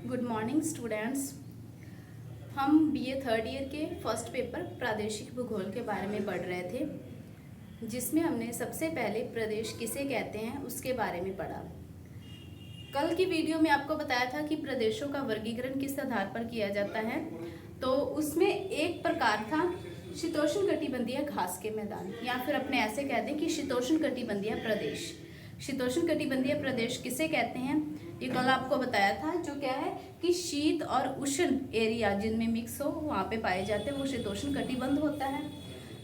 Good morning students. हम BA third year के first paper प्रादेशिक भूगोल के बारे में पढ़ रहे थे, जिसमें हमने सबसे पहले प्रदेश किसे कहते हैं उसके बारे में पढ़ा। कल की वीडियो में आपको बताया था कि प्रदेशों का वर्गीकरण किस आधार पर किया जाता है, तो उसमें एक प्रकार था शीतोष्णकटिबंधीय घास के मैदान, या फिर अपने ऐसे कह दें कि शीतोष्णकटिबंधीय प्रदेश। शीतोष्णकटिबंधीय प्रदेश किसे कहते हैं ये कल आपको बताया था, जो क्या है कि शीत और उष्ण एरिया जिनमें मिक्स हो वहाँ पे पाए जाते हैं, वो शीतोष्णकटिबंध होता है।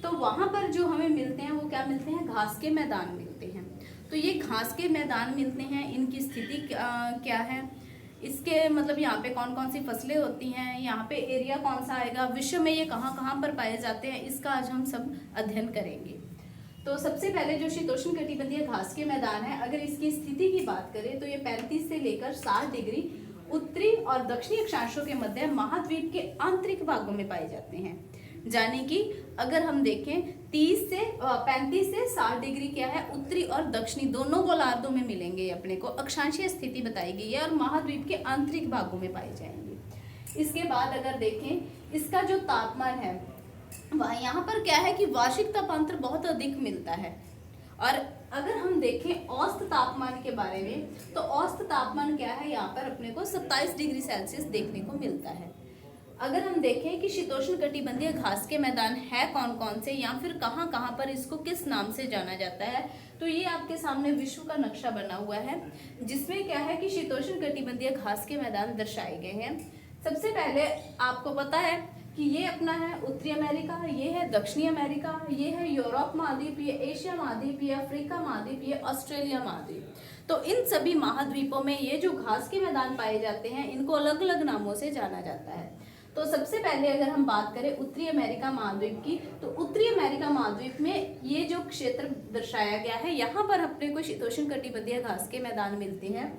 तो वहाँ पर जो हमें मिलते हैं वो क्या मिलते हैं, घास के मैदान मिलते हैं। तो ये घास के मैदान मिलते हैं, इनकी स्थिति क्या है, इसके मतलब यहाँ पे कौन कौन सी फसलें होती हैं, यहाँ पे एरिया कौन सा आएगा, विश्व में ये कहाँ कहाँ पर पाए जाते हैं, इसका आज हम सब अध्ययन करेंगे। तो सबसे पहले जो शीतोष्णकटिबंधीय घास के मैदान है, अगर इसकी स्थिति की बात करें तो ये 35 से लेकर 60 डिग्री उत्तरी और दक्षिणी अक्षांशों के मध्य महाद्वीप के आंतरिक भागों में पाए जाते हैं। यानी कि अगर हम देखें 35 से 60 डिग्री क्या है, उत्तरी और दक्षिणी दोनों गोलार्धों में मिलेंगे, अपने को अक्षांशीय स्थिति बताई गई है और महाद्वीप के आंतरिक भागों में पाए जाएंगे। इसके बाद अगर देखें इसका जो तापमान है, वह यहाँ पर क्या है कि वार्षिक तापांतर बहुत अधिक मिलता है। और अगर हम देखें औसत तापमान के बारे में, तो औसत तापमान क्या है, यहाँ पर अपने को 27 डिग्री सेल्सियस देखने को मिलता है। अगर हम देखें कि शीतोष्णकटिबंधीय घास के मैदान है कौन कौन से, या फिर कहाँ कहाँ पर इसको किस नाम से जाना जाता है, तो ये आपके सामने विश्व का नक्शा बना हुआ है, जिसमें क्या है कि शीतोष्णकटिबंधीय घास के मैदान दर्शाए गए हैं। सबसे पहले आपको पता है कि ये अपना है उत्तरी अमेरिका, ये है दक्षिणी अमेरिका, ये है यूरोप महाद्वीप, ये एशिया महाद्वीप, ये अफ्रीका महाद्वीप, ये ऑस्ट्रेलिया महाद्वीप। तो इन सभी महाद्वीपों में ये जो घास के मैदान पाए जाते हैं, इनको अलग अलग नामों से जाना जाता है। तो सबसे पहले अगर हम बात करें उत्तरी अमेरिका महाद्वीप की, तो उत्तरी अमेरिका महाद्वीप में ये जो क्षेत्र दर्शाया गया है, यहाँ पर अपने को शीतोष्णकटिबंधीय घास के मैदान मिलते हैं।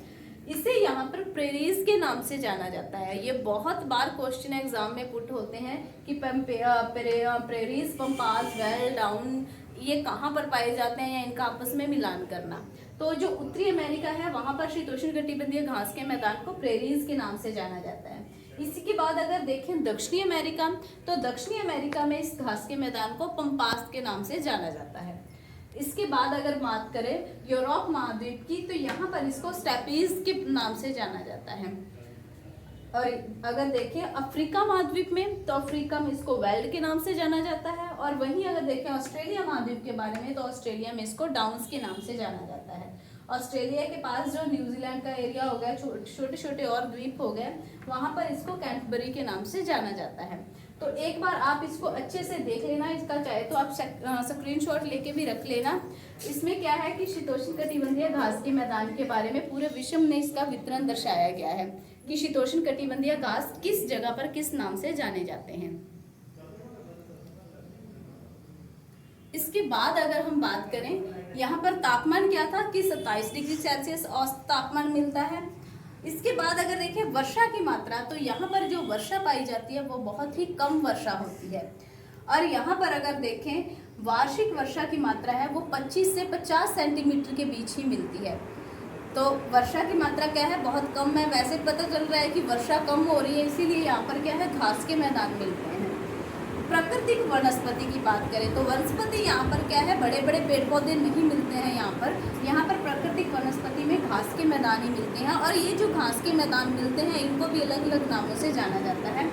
इसे यहाँ पर प्रेरीज के नाम से जाना जाता है। ये बहुत बार क्वेश्चन एग्जाम में पुट होते हैं कि प्रेरीज, पंपास, वेल, डाउन ये कहाँ पर पाए जाते हैं, या इनका आपस में मिलान करना। तो जो उत्तरी अमेरिका है वहाँ पर शीतोष्णकटिबंधीय घास के मैदान को प्रेरीज के नाम से जाना जाता है। इसी के बाद अगर देखें दक्षिणी अमेरिका, तो दक्षिणी अमेरिका में इस घास के मैदान को पंपास के नाम से जाना जाता है। इसके बाद अगर बात करें यूरोप महाद्वीप की, तो यहाँ पर इसको स्टेपीज के नाम से जाना जाता है। और अगर देखें अफ्रीका महाद्वीप में, तो अफ्रीका में इसको वेल्ड के नाम से जाना जाता है। और वहीं अगर देखें ऑस्ट्रेलिया महाद्वीप के बारे में, तो ऑस्ट्रेलिया में इसको डाउन्स के नाम से जाना जाता है। ऑस्ट्रेलिया के पास जो न्यूजीलैंड का एरिया हो गया, छोटे छोटे और द्वीप हो गए, वहाँ पर इसको कैंटरबरी के नाम से जाना जाता है। तो एक बार आप इसको अच्छे से देख लेना, इसका चाहे तो आप स्क्रीनशॉट लेके भी रख लेना। इसमें क्या है कि शीतोष्णकटिबंधीय घास के मैदान के बारे में पूरे विश्व में इसका वितरण दर्शाया गया है कि शीतोष्णकटिबंधीय घास किस जगह पर किस नाम से जाने जाते हैं। इसके बाद अगर हम बात करें, यहाँ पर तापमान क्या था कि 27 डिग्री सेल्सियस औसत तापमान मिलता है। इसके बाद अगर देखें वर्षा की मात्रा, तो यहाँ पर जो वर्षा पाई जाती है वो बहुत ही कम वर्षा होती है। और यहाँ पर अगर देखें वार्षिक वर्षा की मात्रा है वो 25 से 50 सेंटीमीटर के बीच ही मिलती है। तो वर्षा की मात्रा क्या है, बहुत कम है। वैसे पता चल रहा है कि वर्षा कम हो रही है, इसीलिए यहाँ पर क्या है, घास के मैदान मिलते हैं। प्राकृतिक वनस्पति की बात करें तो वनस्पति यहाँ पर क्या है, बड़े बड़े पेड़ पौधे नहीं मिलते हैं यहाँ पर प्राकृतिक वनस्पति में घास के मैदान ही मिलते हैं। और ये जो घास के मैदान मिलते हैं, इनको भी अलग अलग नामों से जाना जाता है।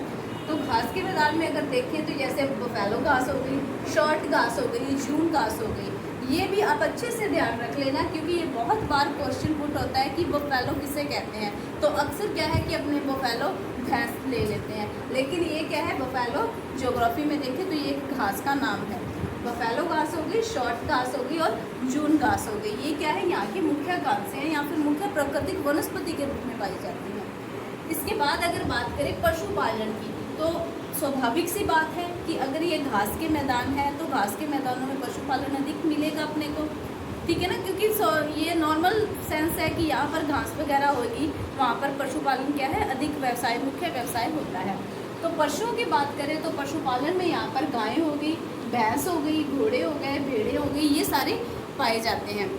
तो घास के मैदान में अगर देखें तो जैसे बफेलो घास हो गई, शॉर्ट घास हो गई, जून घास हो गई, ये भी आप अच्छे से ध्यान रख लेना, क्योंकि ये बहुत बार क्वेश्चन पुट होता है कि बफेलो किसे कहते हैं। तो अक्सर क्या है कि अपने बफेलो भैंस ले लेते हैं, लेकिन ये क्या है, बफेलो ज्योग्राफी में देखें तो ये घास का नाम है। बफेलो घास हो गई, शॉर्ट घास हो गई और जून घास हो गई। ये क्या है, यहाँ की मुख्य घास है, या फिर मुख्य प्राकृतिक वनस्पति के रूप में पाई जाती है। इसके बाद अगर बात करें पशुपालन की, तो स्वाभाविक सी बात है कि अगर ये घास के मैदान है तो घास के मैदानों में पशुपालन अधिक मिलेगा अपने को, ठीक है ना, क्योंकि ये नॉर्मल सेंस है कि यहाँ पर घास वगैरह होगी, वहाँ पर पशुपालन क्या है, अधिक व्यवसाय, मुख्य व्यवसाय होता है। तो पशुओं की बात करें तो पशुपालन में यहाँ पर गायें हो गई, भैंस हो गई, घोड़े हो गए, भेड़ें हो गई, ये सारे पाए जाते हैं।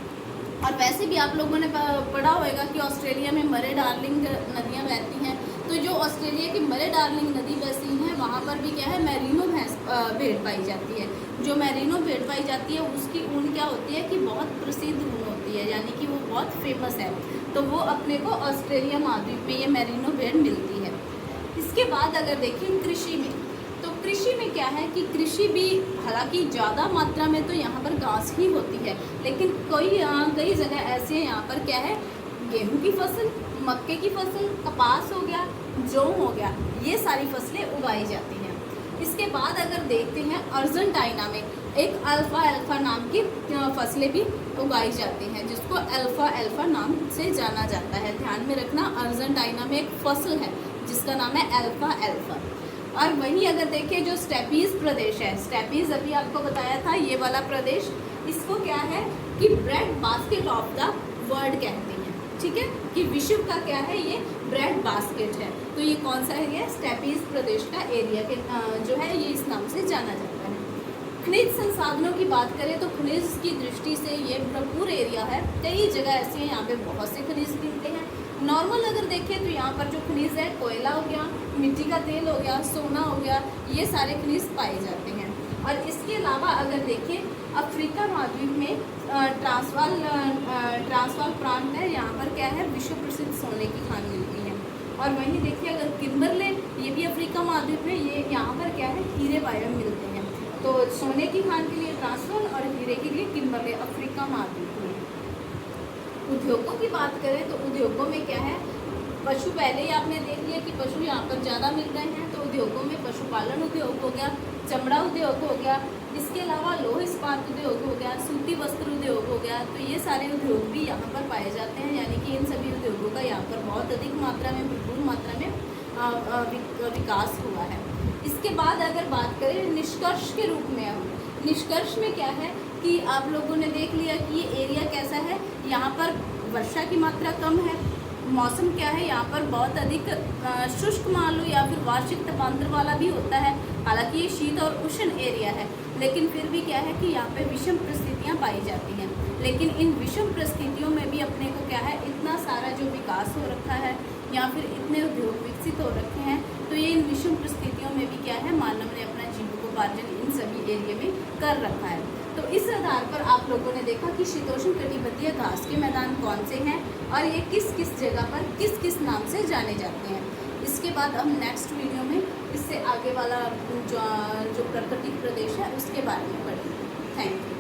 और वैसे भी आप लोगों ने पढ़ा होगा कि ऑस्ट्रेलिया में मरे डार्लिंग नदियाँ बहती हैं। तो जो ऑस्ट्रेलिया की मरे डार्लिंग नदी बहती है वहाँ पर भी क्या है, मैरिनो भेड़ पाई जाती है। जो मैरिनो भेड़ पाई जाती है उसकी ऊन क्या होती है कि बहुत प्रसिद्ध ऊन होती है, यानी कि वो बहुत फेमस है। तो वो अपने को ऑस्ट्रेलिया महाद्वीप में ये मैरिनो भेड़ मिलती है। इसके बाद अगर देखें कृषि में, तो कृषि में क्या है कि कृषि भी हालांकि ज़्यादा मात्रा में तो यहाँ पर घास ही होती है, लेकिन कई जगह ऐसे हैं यहाँ पर क्या है, गेहूं की फसल, मक्के की फसल, कपास हो गया, जौ हो गया, ये सारी फसलें उगाई जाती हैं। इसके बाद अगर देखते हैं अर्जेंटीना में एक अल्फा नाम की फसलें भी उगाई जाती हैं, जिसको अल्फा नाम से जाना जाता है। ध्यान में रखना, अर्जेंटीना में एक फसल है जिसका नाम है अल्फा। और वहीं अगर देखें जो स्टेपीज प्रदेश है, स्टेपीज अभी आपको बताया था ये वाला प्रदेश, इसको क्या है कि bread basket of the world कहते हैं, ठीक है, कि विश्व का क्या है, ये ब्रेड बास्केट है। तो ये कौन सा एरिया है, स्टेपीज प्रदेश का एरिया के जो है ये इस नाम से जाना जाता है। खनिज संसाधनों की बात करें तो खनिज की दृष्टि से ये भरपूर एरिया है। कई जगह ऐसी हैं यहाँ पे बहुत से खनिज मिलते हैं। नॉर्मल अगर देखें तो यहाँ पर जो खनिज है, कोयला हो गया, मिट्टी का तेल हो गया, सोना हो गया, ये सारे खनिज पाए जाते हैं। और इसके अलावा अगर देखें अफ्रीका महाद्वीप में ट्रांसवाल प्रांत है, यहाँ पर क्या है, विश्व प्रसिद्ध सोने की खान मिलती है। और वहीं देखिए अगर किम्बरले, ये भी अफ्रीका महाद्वीप में, ये यहाँ पर क्या है, हीरे पाए मिलते हैं। तो सोने की खान के लिए ट्रांसवाल और हीरे के लिए किम्बरले, अफ्रीका महाद्वीप में। उद्योगों की बात करें तो उद्योगों में क्या है, पशु, पहले ही आपने देख लिया कि पशु यहाँ पर ज़्यादा मिल रहे हैं। तो उद्योगों में पशुपालन उद्योग हो गया, चमड़ा उद्योग हो गया, इसके अलावा लौह इस्पात उद्योग हो गया, सूती वस्त्र उद्योग हो गया। तो ये सारे उद्योग भी यहाँ पर पाए जाते हैं, यानी कि इन सभी उद्योगों का यहाँ पर बहुत अधिक मात्रा में, भरपूर मात्रा में विकास हुआ है। इसके बाद अगर बात करें निष्कर्ष के रूप में, अब निष्कर्ष में क्या है कि आप लोगों ने देख लिया कि ये एरिया कैसा है, यहाँ पर वर्षा की मात्रा कम है, मौसम क्या है, यहाँ पर बहुत अधिक शुष्क मान लो या फिर वार्षिक तापांतर वाला भी होता है। हालांकि ये शीत और उष्ण एरिया है, लेकिन फिर भी क्या है कि यहाँ पे विषम परिस्थितियाँ पाई जाती हैं। लेकिन इन विषम परिस्थितियों में भी अपने को क्या है, इतना सारा जो विकास हो रखा है या फिर इतने उद्योग विकसित हो रखे हैं, तो ये इन विषम परिस्थितियों में भी क्या है, मानव ने अपना जीविकोपार्जन इन सभी एरिया में कर रखा है। तो इस आधार पर आप लोगों ने देखा कि शीतोष्ण कटिबंधीय घास के मैदान कौन से हैं और ये किस किस जगह पर किस किस नाम से जाने जाते हैं। इसके बाद हम नेक्स्ट वीडियो में इससे आगे वाला जो प्राकृतिक प्रदेश है उसके बारे में पढ़ेंगे। Thank you.